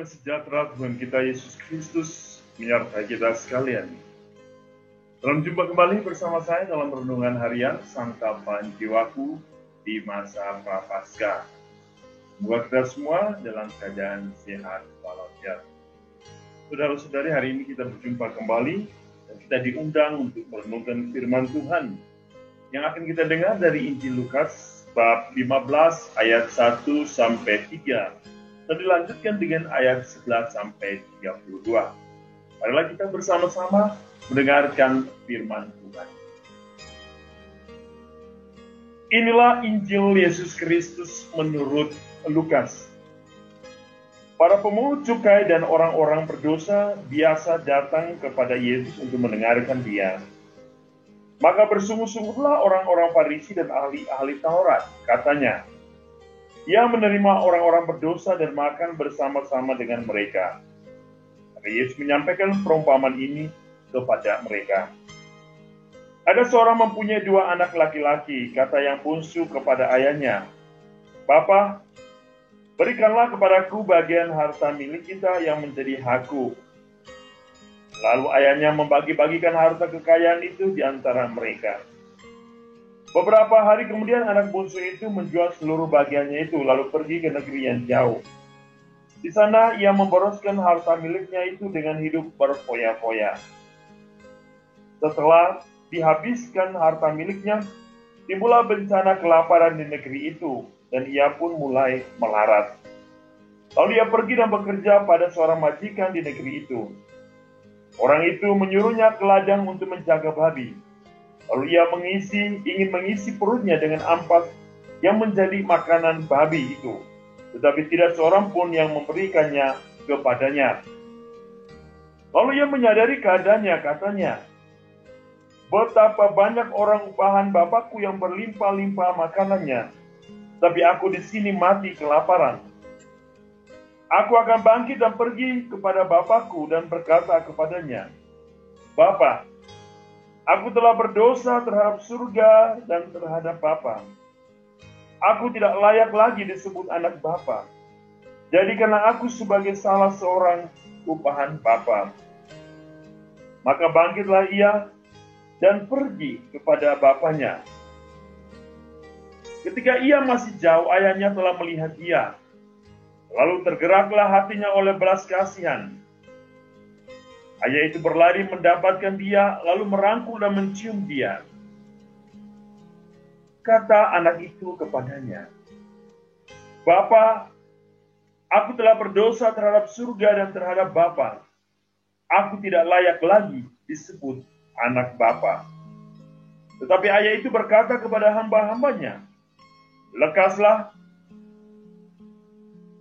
Damai sejahtera Tuhan kita Yesus Kristus menyertai kita sekalian. Dalam jumpa kembali bersama saya dalam renungan harian Santapan Jiwaku di masa Prapaskah. Semoga kita semua dalam keadaan sehat walafiat. Saudara-saudari, hari ini kita berjumpa kembali dan kita diundang untuk merenungkan firman Tuhan yang akan kita dengar dari Injil Lukas bab 15 ayat 1 sampai 3. Dan dilanjutkan dengan ayat 11 sampai 32. Marilah kita bersama-sama mendengarkan firman Tuhan. Inilah Injil Yesus Kristus menurut Lukas. Para pemungut cukai dan orang-orang berdosa biasa datang kepada Yesus untuk mendengarkan Dia. Maka bersungguh-sungguhlah orang-orang Farisi dan ahli-ahli Taurat, katanya, Ia menerima orang-orang berdosa dan makan bersama-sama dengan mereka. Maka Yesus menyampaikan perumpamaan ini kepada mereka. Ada seorang mempunyai 2 anak laki-laki, kata yang bungsu kepada ayahnya, Bapa, berikanlah kepadaku bagian harta milik kita yang menjadi hakku. Lalu ayahnya membagi-bagikan harta kekayaan itu di antara mereka. Beberapa hari kemudian anak bungsu itu menjual seluruh bagiannya itu lalu pergi ke negeri yang jauh. Di sana ia memboroskan harta miliknya itu dengan hidup berfoya-foya. Setelah dihabiskan harta miliknya, timbullah bencana kelaparan di negeri itu dan ia pun mulai melarat. Lalu ia pergi dan bekerja pada seorang majikan di negeri itu. Orang itu menyuruhnya ke ladang untuk menjaga babi. Lalu ia ingin mengisi perutnya dengan ampas yang menjadi makanan babi itu. Tetapi tidak seorang pun yang memberikannya kepadanya. Lalu ia menyadari keadaannya, katanya, betapa banyak orang upahan Bapakku yang berlimpah-limpah makanannya, tapi aku di sini mati kelaparan. Aku akan bangkit dan pergi kepada Bapakku dan berkata kepadanya, Bapa, aku telah berdosa terhadap surga dan terhadap Bapa. Aku tidak layak lagi disebut anak Bapa. Jadikanlah aku sebagai salah seorang upahan Bapa. Maka bangkitlah ia dan pergi kepada bapaknya. Ketika ia masih jauh, ayahnya telah melihat dia. Lalu tergeraklah hatinya oleh belas kasihan. Ayah itu berlari mendapatkan dia, lalu merangkul dan mencium dia. Kata anak itu kepadanya, Bapa, aku telah berdosa terhadap surga dan terhadap Bapa. Aku tidak layak lagi disebut anak Bapa. Tetapi ayah itu berkata kepada hamba-hambanya, lekaslah,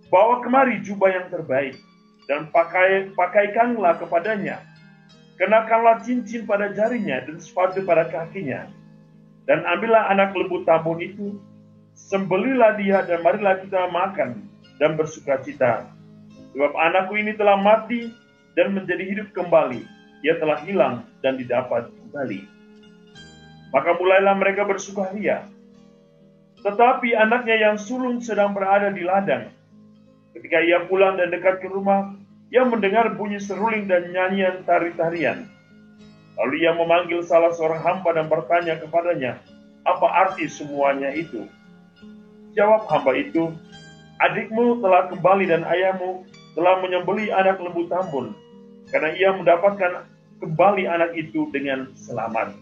bawa kemari jubah yang terbaik, dan pakaikanlah kepadanya. Kenakanlah cincin pada jarinya dan sepatu pada kakinya. Dan ambillah anak lembu tambun itu, sembelilah dia dan marilah kita makan dan bersukacita. Sebab anakku ini telah mati dan menjadi hidup kembali. Ia telah hilang dan didapat kembali. Maka mulailah mereka bersukaria. Tetapi anaknya yang sulung sedang berada di ladang. Ketika ia pulang dan dekat ke rumah, ia mendengar bunyi seruling dan nyanyian tari-tarian. Lalu ia memanggil salah seorang hamba dan bertanya kepadanya, apa arti semuanya itu? Jawab hamba itu, adikmu telah kembali dan ayahmu telah menyembelih anak lembu tambun, karena ia mendapatkan kembali anak itu dengan selamat.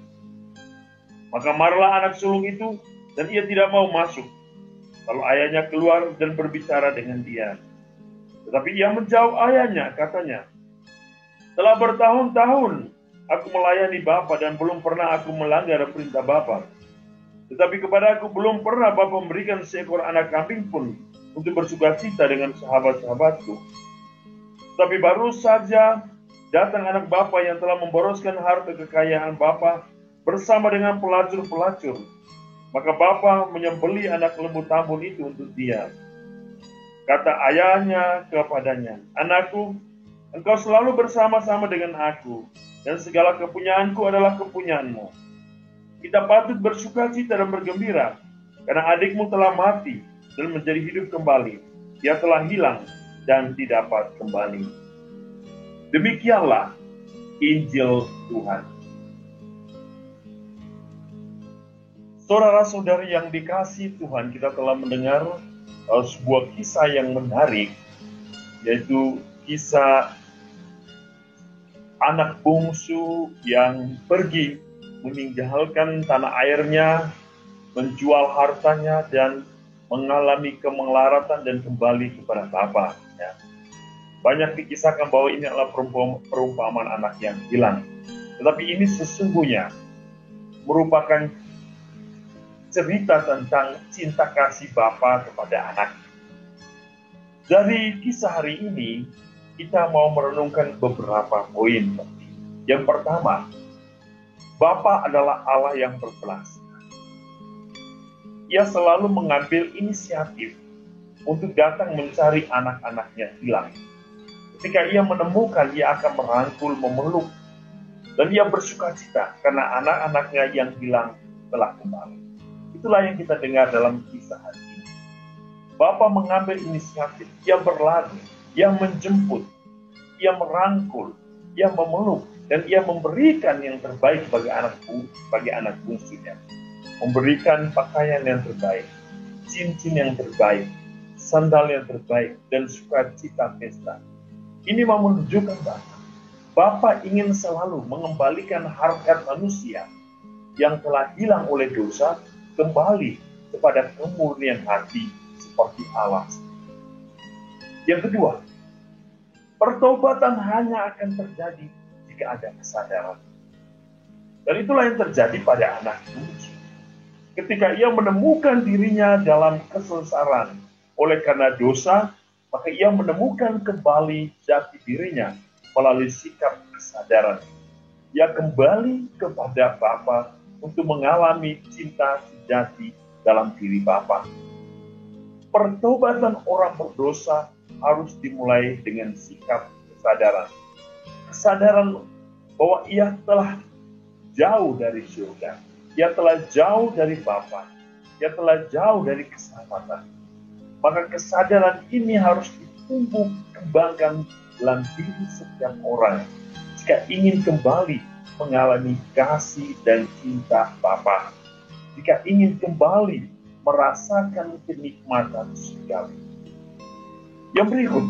Maka marahlah anak sulung itu, dan ia tidak mau masuk. Lalu ayahnya keluar dan berbicara dengan dia. Tetapi ia menjawab ayahnya, katanya, telah bertahun-tahun aku melayani Bapa dan belum pernah aku melanggar perintah Bapa. Tetapi kepada aku belum pernah Bapa memberikan seekor anak kambing pun untuk bersukacita dengan sahabat-sahabatku. Tetapi baru saja datang anak Bapa yang telah memboroskan harta kekayaan Bapa bersama dengan pelacur-pelacur. Maka Bapa menyembelih anak lembu tambun itu untuk dia. Kata ayahnya kepadanya, anakku, engkau selalu bersama-sama dengan aku, dan segala kepunyaanku adalah kepunyaanmu. Kita patut bersukacita dan bergembira, karena adikmu telah mati dan menjadi hidup kembali. Dia telah hilang dan didapat kembali. Demikianlah Injil Tuhan. Saudara-saudari yang dikasihi Tuhan, kita telah mendengar sebuah kisah yang menarik, yaitu kisah anak bungsu yang pergi meninggalkan tanah airnya, menjual hartanya, dan mengalami kemelaratan dan kembali kepada Bapa. Ya. Banyak dikisahkan bahwa ini adalah perumpamaan anak yang hilang. Tetapi ini sesungguhnya merupakan cerita tentang cinta kasih Bapa kepada anak. Dari kisah hari ini, kita mau merenungkan beberapa poin. Yang pertama, Bapa adalah Allah yang berbelas. Ia selalu mengambil inisiatif untuk datang mencari anak-anaknya hilang. Ketika ia menemukan, ia akan merangkul, memeluk, dan ia bersuka cita karena anak-anaknya yang hilang telah kembali. Itulah yang kita dengar dalam kisah hari ini. Bapa mengambil inisiatif, ia berlari, ia menjemput, ia merangkul, ia memeluk, dan ia memberikan yang terbaik bagi anak bungsunya. Memberikan pakaian yang terbaik, cincin yang terbaik, sandal yang terbaik, dan sukacita pesta. Ini mau menunjukkan bahwa Bapa ingin selalu mengembalikan harkat manusia yang telah hilang oleh dosa kembali kepada kemurnian hati seperti Allah. Yang kedua, pertobatan hanya akan terjadi jika ada kesadaran. Dan itulah yang terjadi pada anak bungsu. Ketika ia menemukan dirinya dalam kesesaran oleh karena dosa, maka ia menemukan kembali jati dirinya melalui sikap kesadaran. Ia kembali kepada Bapa untuk mengalami cinta sejati dalam diri Bapa. Pertobatan orang berdosa harus dimulai dengan sikap kesadaran. Kesadaran bahwa ia telah jauh dari surga. Ia telah jauh dari Bapa. Ia telah jauh dari keselamatan. Maka kesadaran ini harus ditumbuh kembangkan dalam diri setiap orang jika ingin kembali mengalami kasih dan cinta Bapa. Jika ingin kembali merasakan kenikmatan surgawi. Yang berikut,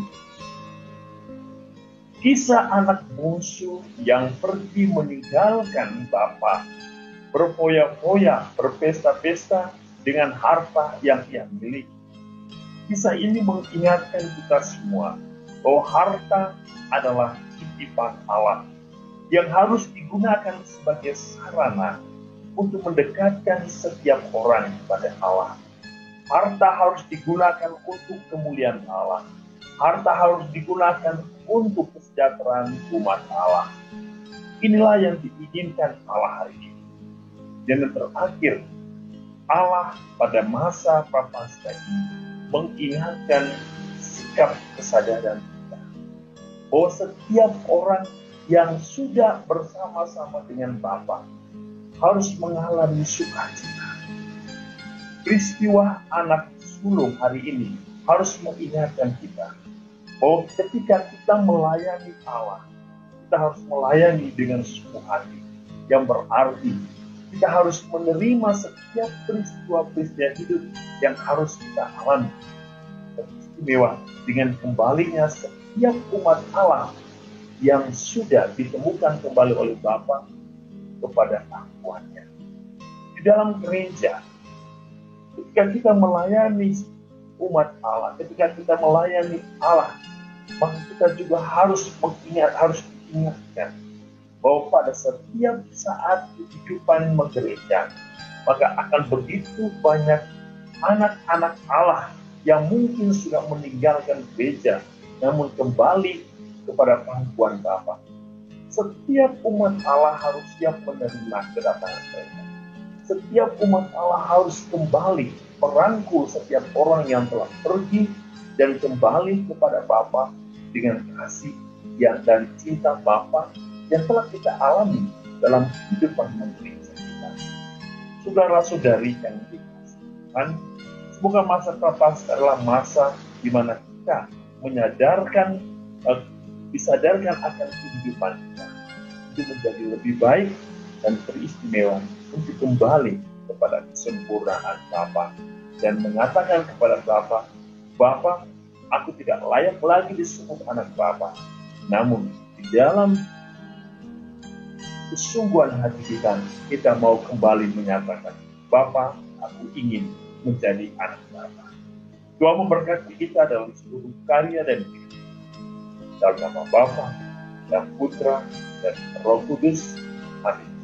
kisah anak bungsu yang pergi meninggalkan Bapa, berfoya-foya, berpesta-pesta dengan harta yang ia miliki. Kisah ini mengingatkan kita semua bahwa harta adalah titipan Allah yang harus digunakan sebagai sarana untuk mendekatkan setiap orang kepada Allah. Harta harus digunakan untuk kemuliaan Allah. Harta harus digunakan untuk kesejahteraan umat Allah. Inilah yang diinginkan Allah hari ini. Dan yang terakhir, Allah pada masa Prapaskah ini mengingatkan sikap kesadaran kita bahwa setiap orang yang sudah bersama-sama dengan Bapa harus mengalami sukacita. Peristiwa anak sulung hari ini harus mengingatkan kita bahwa ketika kita melayani Allah, kita harus melayani dengan sungguh hati, yang berarti kita harus menerima setiap peristiwa-peristiwa hidup yang harus kita alami. Istimewa dengan kembalinya setiap umat Allah yang sudah ditemukan kembali oleh Bapa kepada pangkuannya. Di dalam gereja, ketika kita melayani umat Allah, ketika kita melayani Allah, maka kita juga harus diingatkan bahwa pada setiap saat kehidupan gereja, maka akan begitu banyak anak-anak Allah yang mungkin sudah meninggalkan gereja, namun kembali kepada pangkuan Bapa. Setiap umat Allah harus siap menerima kedatangan mereka. Setiap umat Allah harus kembali merangkul setiap orang yang telah pergi dan kembali kepada Bapa dengan kasih dan cinta Bapa yang telah kita alami dalam kehidupan gereja kita. Saudara-saudari yang dikasihi Tuhan, semoga masa Prapaskah adalah masa di mana kita disadarkan akan kehidupan kita, itu menjadi lebih baik dan beristimewa untuk kembali kepada kesempurnaan Bapa dan mengatakan kepada Bapa, Bapa, aku tidak layak lagi disebut anak Bapa, namun di dalam kesungguhan hati kita mau kembali menyatakan, Bapa, aku ingin menjadi anak Bapa. Tuhan memberkati kita dalam seluruh karya dan hidup. Dalam nama Bapa dan Putra dan Roh Kudus. Amin.